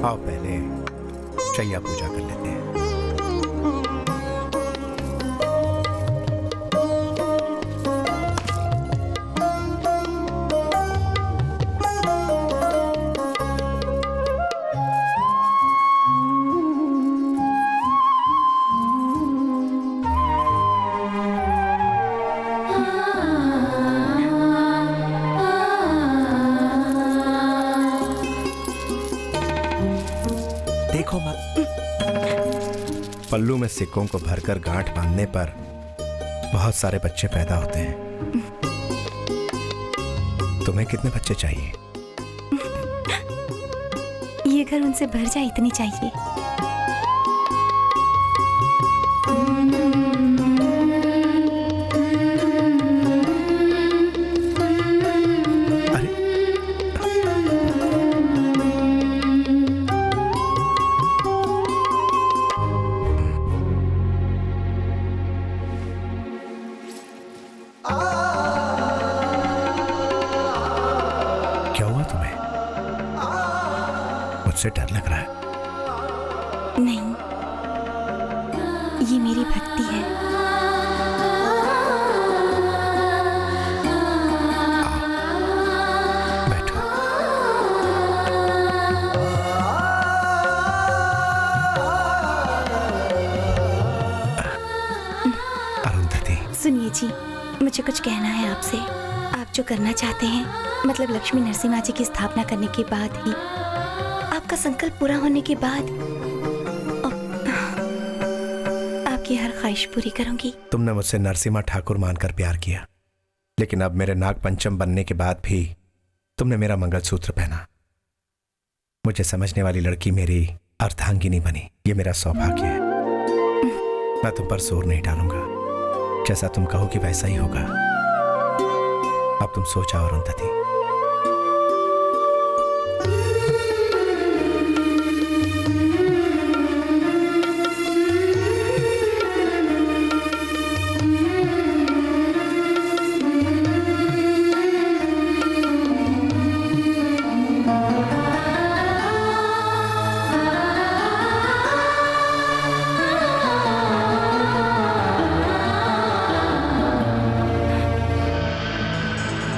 आओ पहले चैया पूजा कर लेते हैं। देखो मत, पल्लू में सिक्कों को भरकर गांठ बांधने पर बहुत सारे बच्चे पैदा होते हैं। तुम्हें कितने बच्चे चाहिए? ये घर उनसे भर जाए इतनी चाहिए। क्या हुआ तुम्हें? मुझसे डर लग रहा है। नहीं, ये मेरी भक्ति है। बैठो। अरुंधति, सुनिए जी, मुझे कुछ कहना है आपसे। आप जो करना चाहते हैं, मतलब लक्ष्मी नरसिम्हा जी की स्थापना करने के बाद ही, आपका संकल्प पूरा होने के बाद आपकी हर ख्वाहिश पूरी करूंगी। तुमने मुझसे नरसिम्हा ठाकुर मानकर प्यार किया, लेकिन अब मेरे नाग पंचम बनने के बाद भी तुमने मेरा मंगलसूत्र पहना। मुझे समझने वाली लड़की मेरी अर्धांगिनी बनी। ये मेरा सौभाग्य है। मैं तुम पर जोर नहीं डालूंगा, जैसा तुम कहोगी वैसा ही होगा। अब तुम सो जाओ अरुंधति।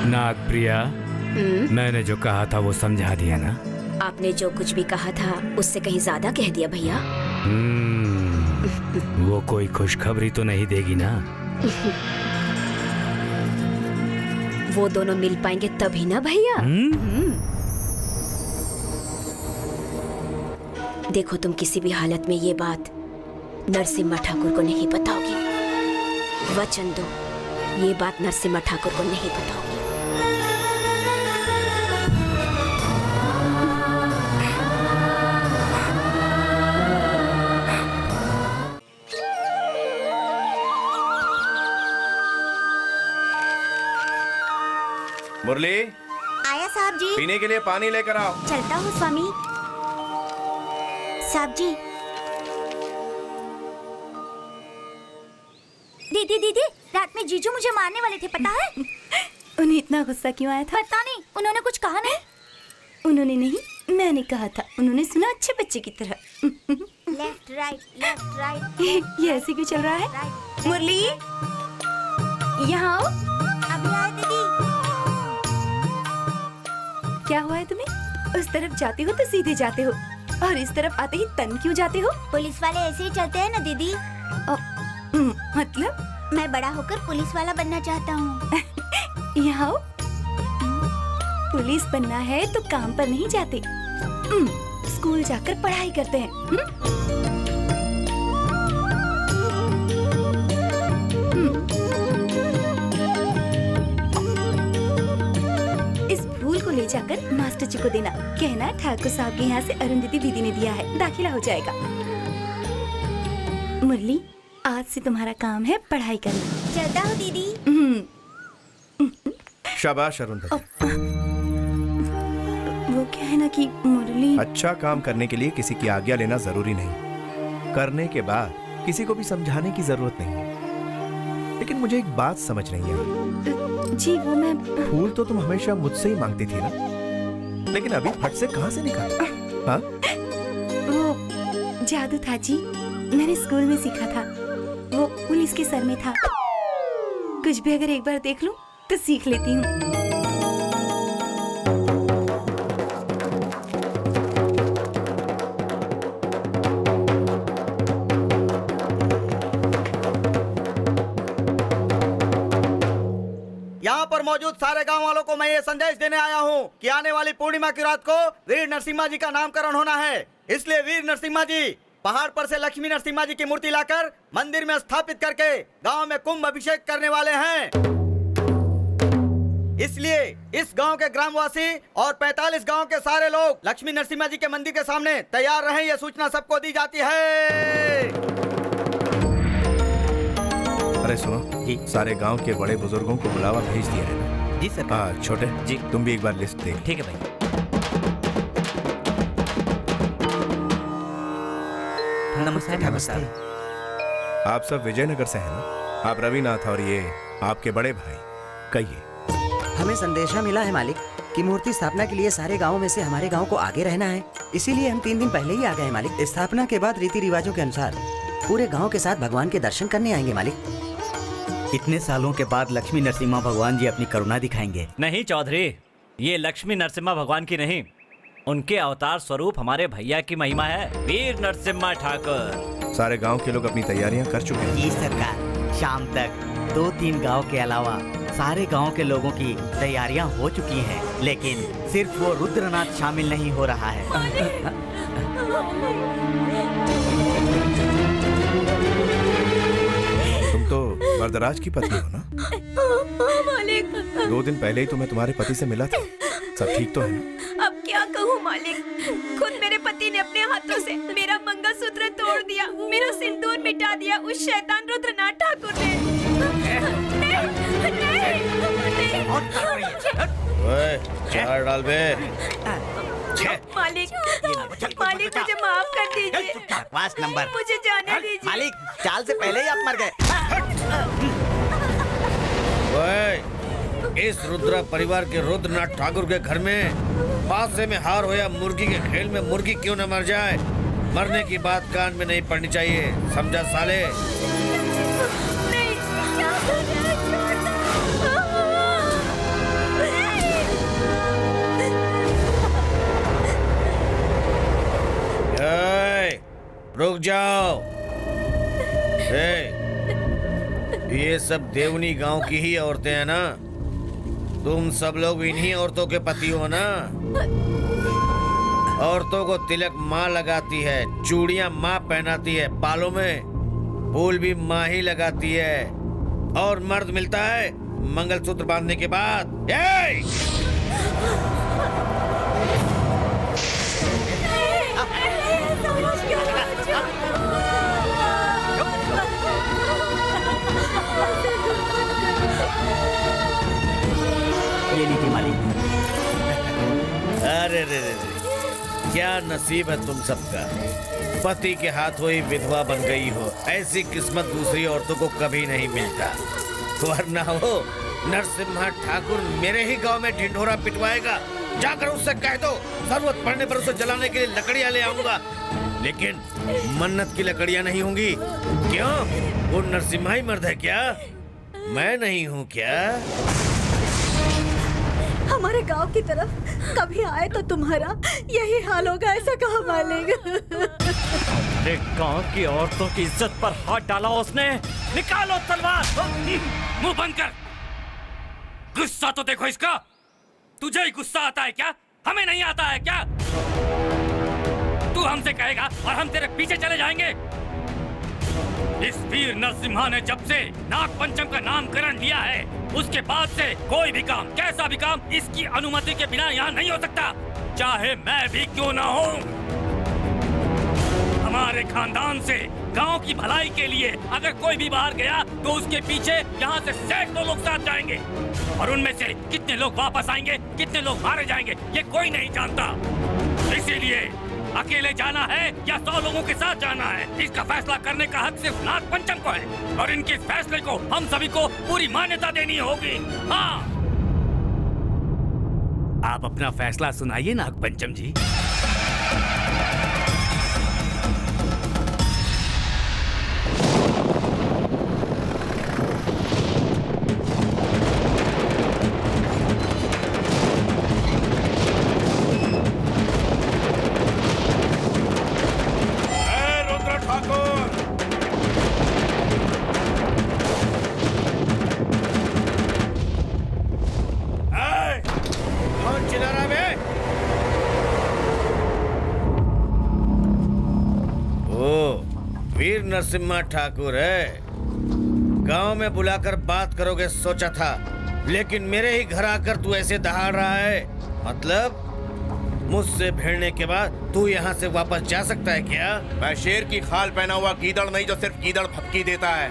नाग प्रिया, मैंने जो कहा था वो समझा दिया ना? आपने जो कुछ भी कहा था उससे कहीं ज्यादा कह दिया भैया। वो कोई खुशखबरी तो नहीं देगी ना? वो दोनों मिल पाएंगे तभी ना भैया। देखो, तुम किसी भी हालत में ये बात नरसिम्हा ठाकुर को नहीं बताओगी। वचन दो, ये बात नरसिम्हा ठाकुर को नहीं बताओगी। मुरली, आया साहब जी। पीने के लिए पानी लेकर आओ। चलता हूँ स्वामी। साहब जी। दीदी दीदी, रात में जीजू मुझे मारने वाले थे, पता है? उन्हें इतना गुस्सा क्यों आया था? पता नहीं, उन्होंने कुछ कहा नहीं। उन्होंने नहीं, मैंने कहा था। उन्होंने सुना अच्छे बच्चे की तरह। Left right. ये ऐसे क्यों चल रहा है? राइट। मुरली, यहाँ आओ। अभी आए दीदी। क्या हुआ है तुम्हें? उस तरफ जाते हो तो सीधे जाते हो, और इस तरफ आते ही तन क्यों जाते हो? पुलिस वाले ऐसे ही चलते हैं ना दीदी। मतलब? मैं बड़ा होकर पुलिस वाला बनना चाहता हूँ। यहाँ आओ। पुलिस बनना है तो काम पर नहीं जाते, स्कूल जाकर पढ़ाई करते हैं। ले जाकर मास्टर जी को देना, कहना ठाकुर साहब के यहाँ से अरुंधति दीदी ने दिया है, दाखिला हो जाएगा। मुरली, आज से तुम्हारा काम है पढ़ाई करना। चलता हूँ दीदी। शाबाश अरुंधति। वो क्या है ना कि मुरली, अच्छा काम करने के लिए किसी की आज्ञा लेना जरूरी नहीं, करने के बाद किसी को भी समझाने की जरूरत नहीं है। लेकिन मुझे एक बात समझ नहीं आई। जी वो मैं, फूल तो तुम हमेशा मुझसे ही मांगती थी ना, लेकिन अभी फट से कहां से निकाला? हाँ? जादू था जी, मैंने स्कूल में सीखा था। वो फूल इसके सर में था। कुछ भी अगर एक बार देख लूं तो सीख लेती हूँ। यहाँ पर मौजूद सारे गांव वालों को मैं ये संदेश देने आया हूँ कि आने वाली पूर्णिमा की रात को वीर नरसिम्हा जी का नामकरण होना है। इसलिए वीर नरसिम्हा जी पहाड़ पर से लक्ष्मी नरसिम्हा जी की मूर्ति लाकर मंदिर में स्थापित करके गांव में कुंभ अभिषेक करने वाले हैं। इसलिए इस गांव के ग्रामवासी और 45 गांव के सारे लोग लक्ष्मी नरसिम्हा जी के मंदिर के सामने तैयार रहें, ये सूचना सबको दी जाती है। अरे सुनो जी, सारे गांव के बड़े बुजुर्गों को बुलावा भेज दिया है ना? जी सर। हाँ छोटे जी, तुम भी एक बार लिस्ट देख। ठीक है भाई। नमस्ते ठाकुर साहब। आप सब विजयनगर से हैं ना? आप रविनाथ और ये आपके बड़े भाई, कहिए। हमें संदेशा मिला है मालिक कि मूर्ति स्थापना के लिए सारे गांवों में से हमारे गांव को आगे रहना है। इसीलिए हम 3 दिन पहले ही आ गए मालिक। स्थापना के बाद रीति रिवाजों के अनुसार पूरे गांव के साथ भगवान के दर्शन करने आएंगे मालिक। इतने सालों के बाद लक्ष्मी नरसिम्हा भगवान जी अपनी करुणा दिखाएंगे। नहीं चौधरी, ये लक्ष्मी नरसिम्हा भगवान की नहीं, उनके अवतार स्वरूप हमारे भैया की महिमा है, वीर नरसिम्हा ठाकुर। सारे गांव के लोग अपनी तैयारियां कर चुके हैं। जी सरकार, शाम तक 2-3 गांव के अलावा सारे गांव के लोगों की तैयारियां हो चुकी हैं, लेकिन सिर्फ वो रुद्रनाथ शामिल नहीं हो रहा है। तुम तो वरदराज की पत्नी हो ना? मालिक, 2 दिन पहले ही तो मैं तुम्हारे पति से मिला था। सब ठीक तो है ना? अब क्या कहूँ मालिक, खुद मेरे पति ने अपने हाथों से मेरा मंगलसूत्र तोड़ दिया, मेरा सिंदूर मिटा दिया उस शैतान रुद्रनाथ ठाकुर ने। चार डाल बे। मालिक, मालिक मुझे माफ कर दीजिए। बकवास नंबर। मुझे जाने दीजिए। मालिक, चाल से पहले ही आप मर गए। इस रुद्र परिवार के रुद्रनाथ ठाकुर के घर में पासे में हार होया मुर्गी के खेल में मुर्गी क्यों न मर जाए। मरने की बात कान में नहीं पड़नी चाहिए, समझा साले? रुक जाओ। ये सब देवनी गांव की ही औरतें हैं ना? तुम सब लोग इन्हीं औरतों के पति हो ना? औरतों को तिलक माँ लगाती है, चूड़ियां माँ पहनाती है, बालों में फूल भी माँ ही लगाती है, और मर्द मिलता है मंगलसूत्र बांधने के बाद। ये लीजिए मालिक। अरे रे रे, क्या नसीब है तुम सबका, पति के हाथों ही विधवा बन गई हो। ऐसी किस्मत दूसरी औरतों को कभी नहीं मिलता। वरना वो नरसिम्हा ठाकुर मेरे ही गांव में ढिंढोरा पिटवाएगा। जाकर उससे कह दो जरूरत पड़ने पर उसे जलाने के लिए लकड़ियां ले आऊंगा, लेकिन मन्नत की लकड़ियां नहीं होंगी। क्यों? वो नरसिम्हा ही मर्द है क्या? मैं नहीं हूँ क्या? हमारे गांव की तरफ कभी आए तो तुम्हारा यही हाल होगा, ऐसा कहा मालिक। अरे गांव की औरतों की इज्जत पर हाथ डाला उसने। निकालो तलवार। मुंह बंद कर। गुस्सा तो देखो इसका। तुझे ही गुस्सा आता है क्या? हमें नहीं आता है क्या? तू हमसे कहेगा और हम तेरे पीछे चले जाएंगे। इस वीर नरसिम्हा ने जब से नाग पंचम का नामकरण लिया है, उसके बाद से कोई भी काम, कैसा भी काम, इसकी अनुमति के बिना यहाँ नहीं हो सकता, चाहे मैं भी क्यों ना हूँ। हमारे खानदान से गांव की भलाई के लिए अगर कोई भी बाहर गया तो उसके पीछे यहाँ से सैकड़ों लोग साथ जाएंगे, और उनमें से कितने लोग वापस आएंगे, कितने लोग मारे जाएंगे, ये कोई नहीं जानता। इसीलिए अकेले जाना है या 100 लोगों के साथ जाना है, इसका फैसला करने का हक सिर्फ नाग पंचम को है, और इनके फैसले को हम सभी को पूरी मान्यता देनी होगी। हाँ, आप अपना फैसला सुनाइए नाग पंचम जी। नरसिम्हा ठाकुर है। गांव में बुलाकर बात करोगे सोचा था, लेकिन मेरे ही घर आकर तू ऐसे दहाड़ रहा है। मतलब मुझसे भिड़ने के बाद तू यहाँ से वापस जा सकता है क्या? मैं शेर की खाल पहना हुआ गीदड़ नहीं जो सिर्फ गीदड़ फपकी देता है।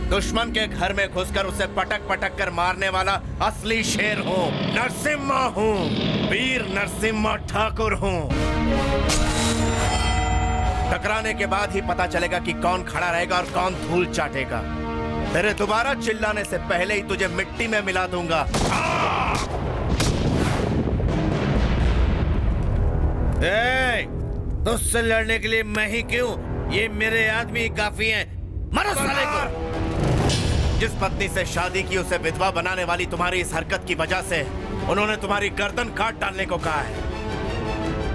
दुश्मन के घर में घुसकर उसे पटक पटक कर मारने वाला असली शेर हूँ। नरसिम्हा हूँ, वीर नरसिम्हा ठाकुर हूँ। टकराने के बाद ही पता चलेगा कि कौन खड़ा रहेगा और कौन धूल चाटेगा। तेरे दोबारा चिल्लाने से पहले ही तुझे मिट्टी में मिला दूंगा। तुझसे लड़ने के लिए मैं ही क्यों? ये मेरे आदमी काफी हैं। मारो साले को। जिस पत्नी से शादी की उसे विधवा बनाने वाली तुम्हारी इस हरकत की वजह से उन्होंने तुम्हारी गर्दन काट डालने को कहा है,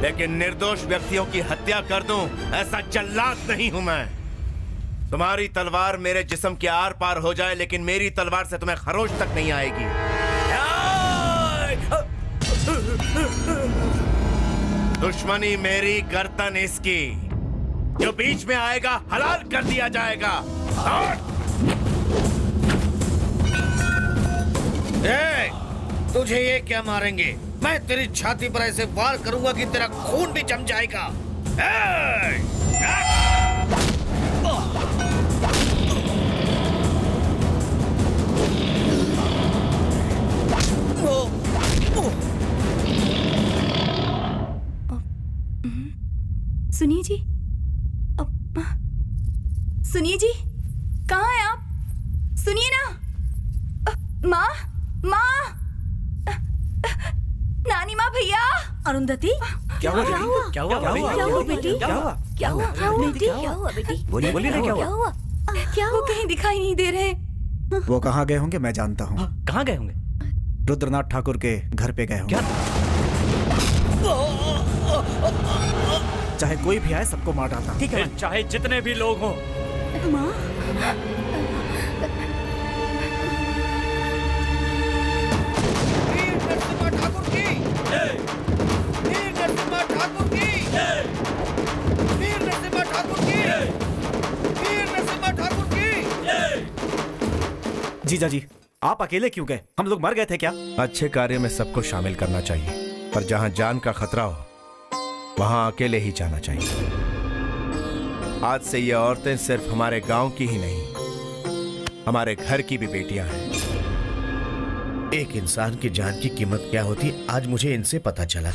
लेकिन निर्दोष व्यक्तियों की हत्या कर दूं ऐसा जल्लाद नहीं हूं मैं। तुम्हारी तलवार मेरे जिस्म के आर पार हो जाए, लेकिन मेरी तलवार से तुम्हें खरोच तक नहीं आएगी। दुश्मनी मेरी, गर्दन इसकी। जो बीच में आएगा हलाल कर दिया जाएगा। तुझे ये क्या मारेंगे? मैं तेरी छाती पर ऐसे वार करूंगा कि तेरा खून भी जम जाएगा। सुनिए जी, सुनिए जी, कहाँ हैं आप? सुनिए ना। माँ, माँ, नानी माँ, भैया। अरुंधति, क्या हुआ? क्या हुआ? क्या हुआ बेटी? क्या हुआ? क्या हुआ बेटी? क्या हुआ बेटी? बोलिए ना, क्या हुआ? क्या वो कहीं दिखाई नहीं दे रहे। वो कहाँ गए होंगे मैं जानता हूँ। कहाँ गए होंगे? रुद्रनाथ ठाकुर के घर पे गए होंगे। चाहे कोई भी आए सबको मार डालता। ठीक है, चाहे जितने भी लोग हों। माँ, वीर नरसिम्हा ठाकुर की जय। वीर नरसिम्हा ठाकुर की जय। वीर नरसिम्हा ठाकुर की जय। वीर नरसिम्हा ठाकुर की जय। जीजा जी, आप अकेले क्यों गए? हम लोग मर गए थे क्या? अच्छे कार्य में सबको शामिल करना चाहिए, पर जहां जान का खतरा हो वहां अकेले ही जाना चाहिए। आज से ये औरतें सिर्फ हमारे गांव की ही नहीं, हमारे घर की भी बेटियां हैं। एक इंसान की जान की कीमत क्या होती, आज मुझे इनसे पता चला।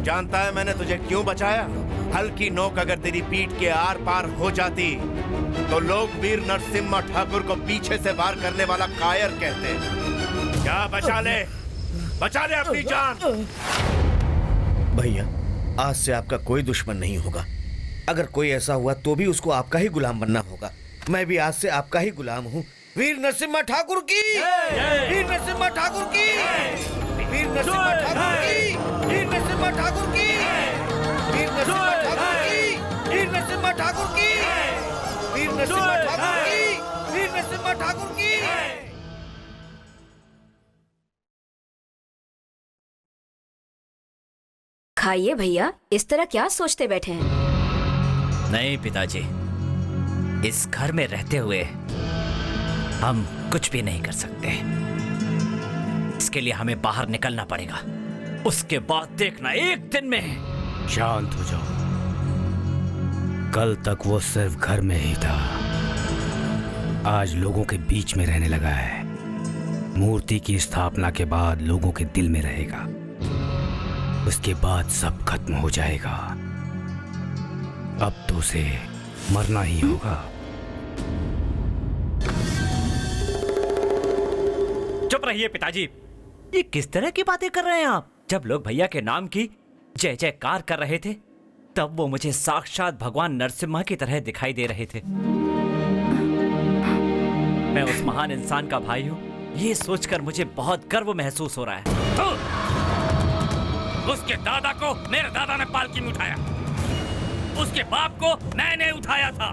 जानता है मैंने तुझे क्यों बचाया? हल्की नोक अगर तेरी पीठ के आर पार हो जाती तो लोग वीर नरसिम्हा ठाकुर को पीछे से वार करने वाला कायर कहते। क्या बचा ले अपनी जान। भैया, आज से आपका कोई दुश्मन नहीं होगा। अगर कोई ऐसा हुआ तो भी उसको आपका ही गुलाम बनना होगा। मैं भी आज से आपका ही गुलाम हूँ। वीर नरसिम्हा ठाकुर की, वीर नरसिम्हा ठाकुर की, वीर नरसिम्हा ठाकुर की, वीर नरसिम्हा ठाकुर की, वीर नरसिम्हा ठाकुर की, वीर नरसिम्हा ठाकुर की, वीर नरसिम्हा ठाकुर की, वीर नरसिम्हा ठाकुर की। खाइए भैया, इस तरह क्या सोचते बैठे हैं? नहीं पिताजी, इस घर में रहते हुए हम कुछ भी नहीं कर सकते। इसके लिए हमें बाहर निकलना पड़ेगा। उसके बाद देखना एक दिन में। शांत हो जाओ। कल तक वो सिर्फ घर में ही था, आज लोगों के बीच में रहने लगा है। मूर्ति की स्थापना के बाद लोगों के दिल में रहेगा, उसके बाद सब खत्म हो जाएगा। अब तो उसे मरना ही होगा। चुप रहिए पिताजी, ये किस तरह की बातें कर रहे हैं आप? जब लोग भैया के नाम की जय जयकार कर रहे थे तब वो मुझे साक्षात भगवान नरसिम्हा की तरह दिखाई दे रहे थे। मैं उस महान इंसान का भाई हूं, ये सोचकर मुझे बहुत गर्व महसूस हो रहा है। उसके दादा को मेरे दादा ने पालकी में उठाया, उसके बाप को मैंने उठाया था,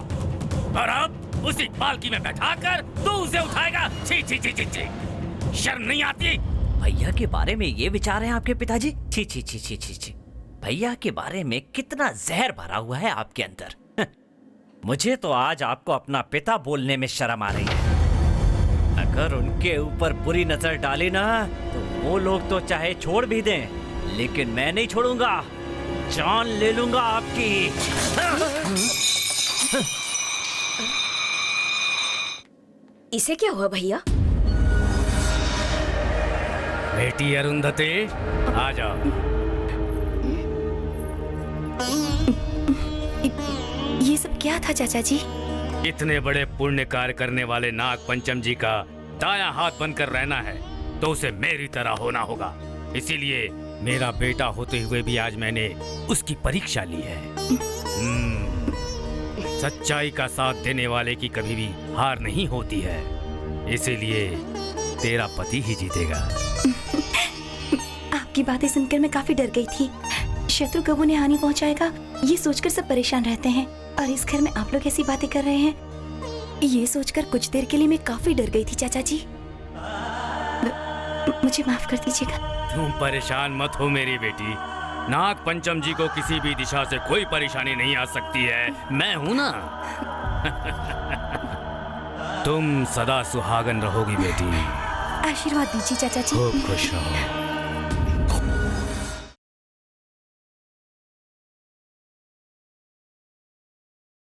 और अब उसी पालकी में बैठाकर तू उसे उठाएगा? छी छी छी छी छी, शर्म नहीं आती? भैया के बारे में ये विचार हैं आपके पिताजी? छी छी छी छी छी छी। भैया के बारे में कितना जहर भरा हुआ है आपके अंदर। मुझे तो आज आपको अपना पिता बोलने में शर्म आ रही है। अगर उनके ऊपर बुरी नजर डाली ना तो वो लोग तो चाहे छोड़ भी दें, लेकिन मैं नहीं छोड़ूंगा, जान ले लूंगा आपकी। इसे क्या हुआ भैया? बेटी अरुंधति, आ जाओ। ये सब क्या था चाचा जी? इतने बड़े पुण्य कार्य करने वाले नाग पंचम जी का दायां हाथ बनकर रहना है तो उसे मेरी तरह होना होगा। इसीलिए मेरा बेटा होते हुए भी आज मैंने उसकी परीक्षा ली है। सच्चाई का साथ देने वाले की कभी भी हार नहीं होती है, इसीलिए तेरा पति ही जीतेगा। आपकी बातें सुनकर मैं काफी डर गई थी। शत्रु कब उन्हें हानि पहुंचाएगा ये सोचकर सब परेशान रहते हैं, और इस घर में आप लोग ऐसी बातें कर रहे हैं ये सोचकर कुछ देर के लिए मैं काफी डर गई थी चाचा जी। मुझे माफ कर दीजिएगा। तुम परेशान मत हो मेरी बेटी, नाग पंचम जी को किसी भी दिशा से कोई परेशानी नहीं आ सकती है, मैं हूं ना। तुम सदा सुहागन रहोगी बेटी। आशीर्वाद दीजिए चाचा जी। खूब खुश रहो।